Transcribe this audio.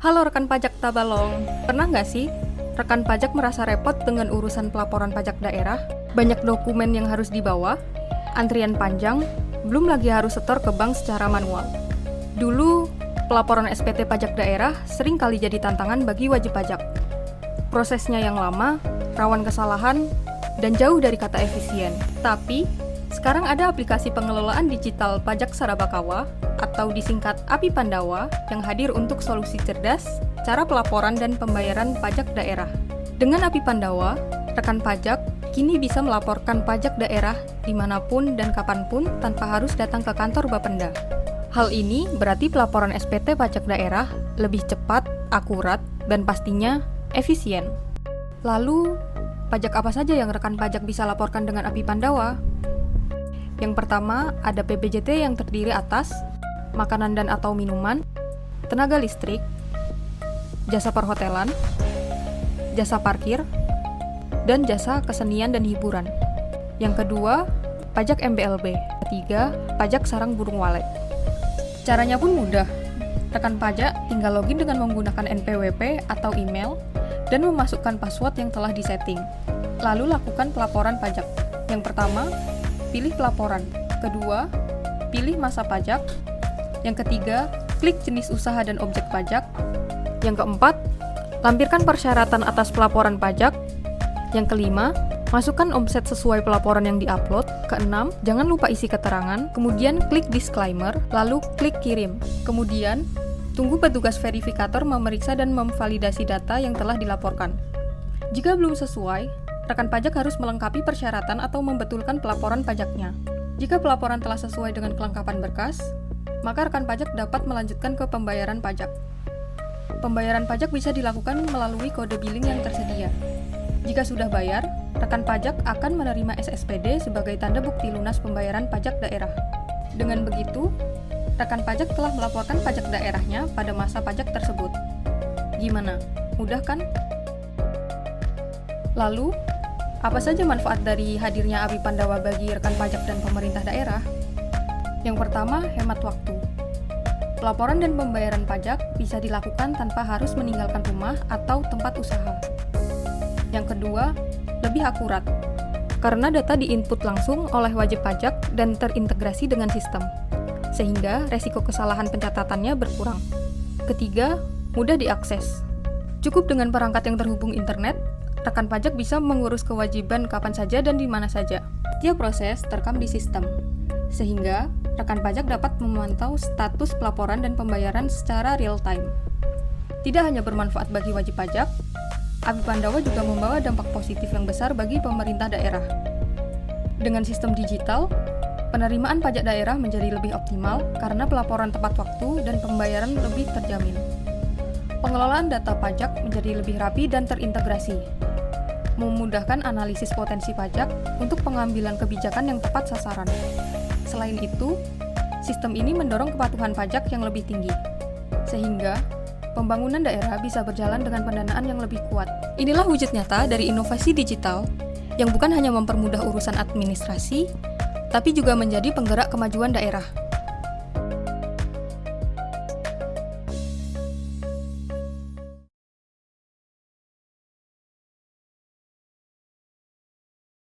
Halo rekan pajak Tabalong, pernah nggak sih rekan pajak merasa repot dengan urusan pelaporan pajak daerah? Banyak dokumen yang harus dibawa, antrian panjang, belum lagi harus setor ke bank secara manual. Dulu, pelaporan SPT pajak daerah sering kali jadi tantangan bagi wajib pajak. Prosesnya yang lama, rawan kesalahan, dan jauh dari kata efisien. Tapi, sekarang ada aplikasi pengelolaan digital pajak Sarabakawa atau disingkat API Pandawa yang hadir untuk solusi cerdas, cara pelaporan dan pembayaran pajak daerah. Dengan API Pandawa, rekan pajak kini bisa melaporkan pajak daerah dimanapun dan kapanpun tanpa harus datang ke kantor Bapenda. Hal ini berarti pelaporan SPT pajak daerah lebih cepat, akurat, dan pastinya efisien. Lalu, pajak apa saja yang rekan pajak bisa laporkan dengan API Pandawa? Yang pertama, ada PPJT yang terdiri atas makanan dan atau minuman, tenaga listrik, jasa perhotelan, jasa parkir, dan jasa kesenian dan hiburan. Yang kedua, pajak MBLB. Ketiga, pajak sarang burung walet. Caranya pun mudah. Rekan pajak tinggal login dengan menggunakan NPWP atau email dan memasukkan password yang telah disetting. Lalu lakukan pelaporan pajak. Yang pertama, pilih pelaporan. Kedua, pilih masa pajak. Yang ketiga, klik jenis usaha dan objek pajak. Yang keempat, lampirkan persyaratan atas pelaporan pajak. Yang kelima, masukkan omset sesuai pelaporan yang diupload. Keenam, jangan lupa isi keterangan. Kemudian klik disclaimer, lalu klik kirim. Kemudian, tunggu petugas verifikator memeriksa dan memvalidasi data yang telah dilaporkan. Jika belum sesuai, rekan pajak harus melengkapi persyaratan atau membetulkan pelaporan pajaknya. Jika pelaporan telah sesuai dengan kelengkapan berkas, maka rekan pajak dapat melanjutkan ke pembayaran pajak. Pembayaran pajak bisa dilakukan melalui kode billing yang tersedia. Jika sudah bayar, rekan pajak akan menerima SSPD sebagai tanda bukti lunas pembayaran pajak daerah. Dengan begitu, rekan pajak telah melaporkan pajak daerahnya pada masa pajak tersebut. Gimana? Mudah kan? Lalu, apa saja manfaat dari hadirnya API Pandawa bagi rekan pajak dan pemerintah daerah? Yang pertama, hemat waktu. Pelaporan dan pembayaran pajak bisa dilakukan tanpa harus meninggalkan rumah atau tempat usaha. Yang kedua, lebih akurat, karena data diinput langsung oleh wajib pajak dan terintegrasi dengan sistem, sehingga resiko kesalahan pencatatannya berkurang. Ketiga, mudah diakses. Cukup dengan perangkat yang terhubung internet, rekan pajak bisa mengurus kewajiban kapan saja dan di mana saja. Setiap proses terekam di sistem, sehingga rekan pajak dapat memantau status pelaporan dan pembayaran secara real-time. Tidak hanya bermanfaat bagi wajib pajak, API Pandawa juga membawa dampak positif yang besar bagi pemerintah daerah. Dengan sistem digital, penerimaan pajak daerah menjadi lebih optimal karena pelaporan tepat waktu dan pembayaran lebih terjamin. Pengelolaan data pajak menjadi lebih rapi dan terintegrasi, memudahkan analisis potensi pajak untuk pengambilan kebijakan yang tepat sasaran. Selain itu, sistem ini mendorong kepatuhan pajak yang lebih tinggi, sehingga pembangunan daerah bisa berjalan dengan pendanaan yang lebih kuat. Inilah wujud nyata dari inovasi digital yang bukan hanya mempermudah urusan administrasi, tapi juga menjadi penggerak kemajuan daerah.